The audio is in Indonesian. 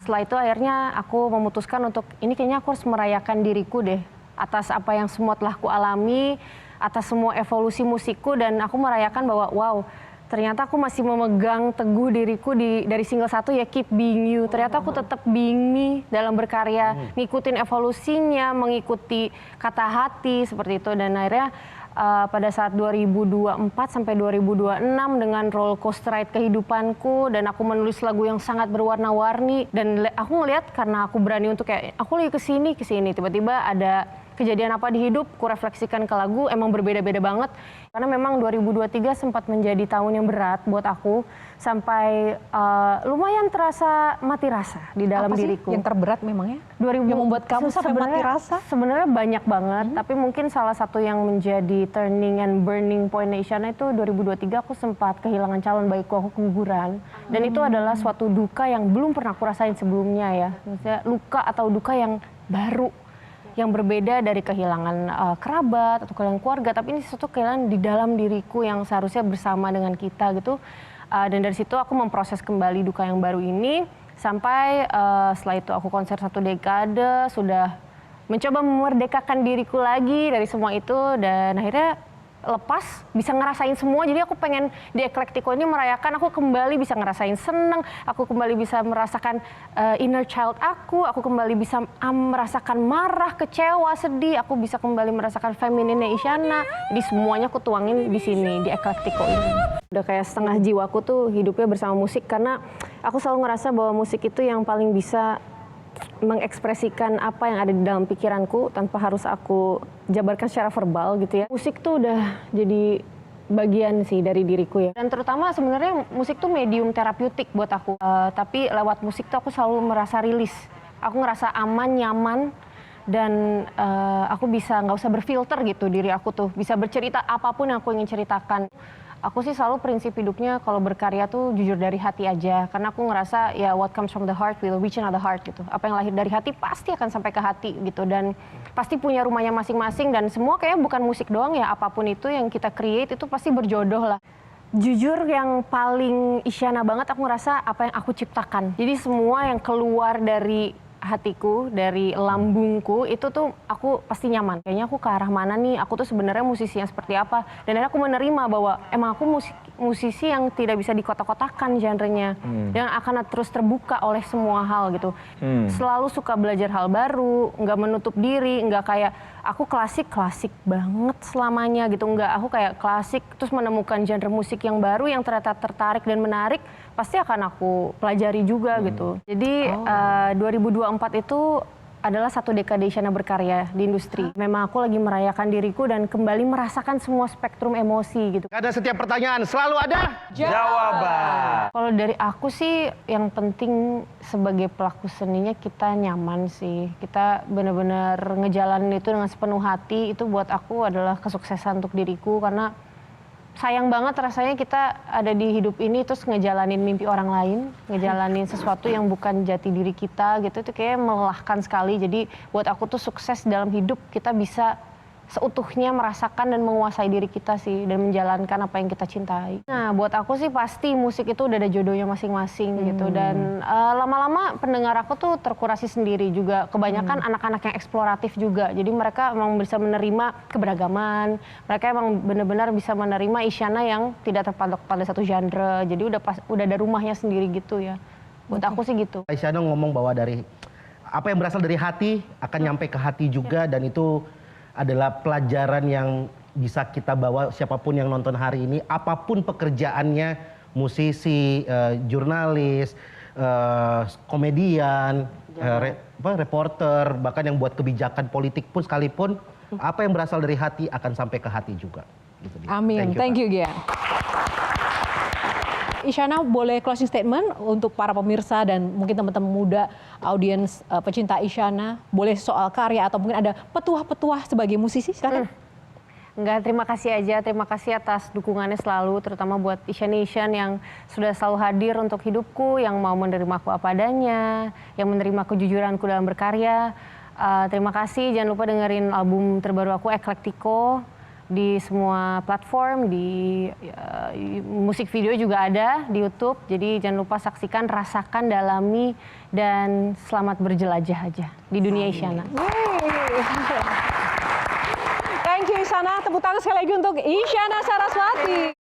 setelah itu akhirnya aku memutuskan untuk ini kayaknya aku harus merayakan diriku deh atas apa yang semua telah ku alami, atas semua evolusi musikku, dan aku merayakan bahwa wow, ternyata aku masih memegang teguh diriku dari single 1 ya, Keep Being You. Ternyata aku tetap being me dalam berkarya, ngikutin evolusinya, mengikuti kata hati seperti itu. Dan akhirnya pada saat 2024 sampai 2026 dengan roller coaster ride kehidupanku, dan aku menulis lagu yang sangat berwarna-warni, dan aku ngelihat karena aku berani untuk kayak aku lagi kesini tiba-tiba ada kejadian apa di hidup, ku refleksikan ke lagu, emang berbeda-beda banget. Karena memang 2023 sempat menjadi tahun yang berat buat aku, sampai lumayan terasa mati rasa di dalam diriku. Yang terberat memangnya? Yang membuat kamu sampai mati rasa? Sebenarnya banyak banget, tapi mungkin salah satu yang menjadi turning and burning point Isyana itu 2023 aku sempat kehilangan calon baikku, aku keguguran. Dan itu adalah suatu duka yang belum pernah aku rasain sebelumnya ya. Maksudnya luka atau duka yang baru, yang berbeda dari kehilangan kerabat atau kehilangan keluarga, tapi ini sesuatu kehilangan di dalam diriku yang seharusnya bersama dengan kita gitu. Dan dari situ aku memproses kembali duka yang baru ini, sampai setelah itu aku konser 1 dekade, sudah mencoba memerdekakan diriku lagi dari semua itu, dan akhirnya lepas, bisa ngerasain semua. Jadi aku pengen di Eclectico ini merayakan, aku kembali bisa ngerasain seneng, aku kembali bisa merasakan inner child aku kembali bisa merasakan marah, kecewa, sedih, aku bisa kembali merasakan femininnya Isyana. Jadi semuanya aku tuangin di sini, di Eclectico ini. Udah kayak setengah jiwaku tuh hidupnya bersama musik, karena aku selalu ngerasa bahwa musik itu yang paling bisa mengekspresikan apa yang ada di dalam pikiranku tanpa harus aku jabarkan secara verbal gitu ya. Musik tuh udah jadi bagian sih dari diriku ya. Dan terutama sebenarnya musik tuh medium terapeutik buat aku. Tapi lewat musik tuh aku selalu merasa rilis. Aku ngerasa aman, nyaman, dan aku bisa nggak usah berfilter gitu diri aku tuh. Bisa bercerita apapun yang aku ingin ceritakan. Aku sih selalu prinsip hidupnya kalau berkarya tuh jujur dari hati aja. Karena aku ngerasa ya what comes from the heart will reach another heart gitu. Apa yang lahir dari hati pasti akan sampai ke hati gitu. Dan pasti punya rumahnya masing-masing, dan semua kayaknya bukan musik doang ya. Apapun itu yang kita create itu pasti berjodoh lah. Jujur yang paling Isyana banget aku ngerasa apa yang aku ciptakan. Jadi semua yang keluar dari hatiku, dari lambungku itu tuh aku pasti nyaman. Kayaknya aku ke arah mana nih, aku tuh sebenarnya musisi yang seperti apa. Dan aku menerima bahwa emang aku musisi yang tidak bisa dikotak-kotakan genrenya. Yang akan terus terbuka oleh semua hal gitu. Selalu suka belajar hal baru, nggak menutup diri, nggak kayak aku klasik banget selamanya gitu. Nggak, aku kayak klasik terus menemukan genre musik yang baru yang ternyata tertarik dan menarik, pasti akan aku pelajari juga gitu. Jadi 2024 itu adalah 1 dekade Isyana berkarya di industri. Memang aku lagi merayakan diriku dan kembali merasakan semua spektrum emosi gitu. Karena setiap pertanyaan selalu ada jawaban. Kalau dari aku sih yang penting sebagai pelaku seninya kita nyaman sih. Kita benar-benar ngejalanin itu dengan sepenuh hati. Itu buat aku adalah kesuksesan untuk diriku, karena sayang banget rasanya kita ada di hidup ini terus ngejalanin mimpi orang lain, ngejalanin sesuatu yang bukan jati diri kita gitu, itu kayak melelahkan sekali. Jadi buat aku tuh sukses dalam hidup kita bisa seutuhnya merasakan dan menguasai diri kita sih, dan menjalankan apa yang kita cintai. Nah buat aku sih pasti musik itu udah ada jodohnya masing-masing gitu, dan lama-lama pendengar aku tuh terkurasi sendiri juga. Kebanyakan anak-anak yang eksploratif juga, jadi mereka emang bisa menerima keberagaman, mereka emang benar-benar bisa menerima Isyana yang tidak terpatok pada satu genre, jadi udah ada rumahnya sendiri gitu ya. Buat aku sih gitu. Isyana ngomong bahwa dari apa yang berasal dari hati akan nyampe ke hati juga, dan itu adalah pelajaran yang bisa kita bawa siapapun yang nonton hari ini, apapun pekerjaannya, musisi, jurnalis, komedian, reporter, bahkan yang buat kebijakan politik pun sekalipun, apa yang berasal dari hati akan sampai ke hati juga. Gitu, amin, thank you Gia. Isyana boleh closing statement untuk para pemirsa dan mungkin teman-teman muda, audiens pecinta Isyana, boleh soal karya atau mungkin ada petuah-petuah sebagai musisi, silakan. Enggak, terima kasih aja, terima kasih atas dukungannya selalu, terutama buat Isyanation yang sudah selalu hadir untuk hidupku, yang mau menerima aku apa adanya, yang menerima kejujuranku dalam berkarya. Terima kasih, jangan lupa dengerin album terbaru aku, Eclectico. di semua platform, di musik video juga ada di YouTube. Jadi jangan lupa saksikan, rasakan, dalami, dan selamat berjelajah aja di dunia Isyana. Thank you Isyana, tepuk tangan sekali lagi untuk Isyana Saraswati.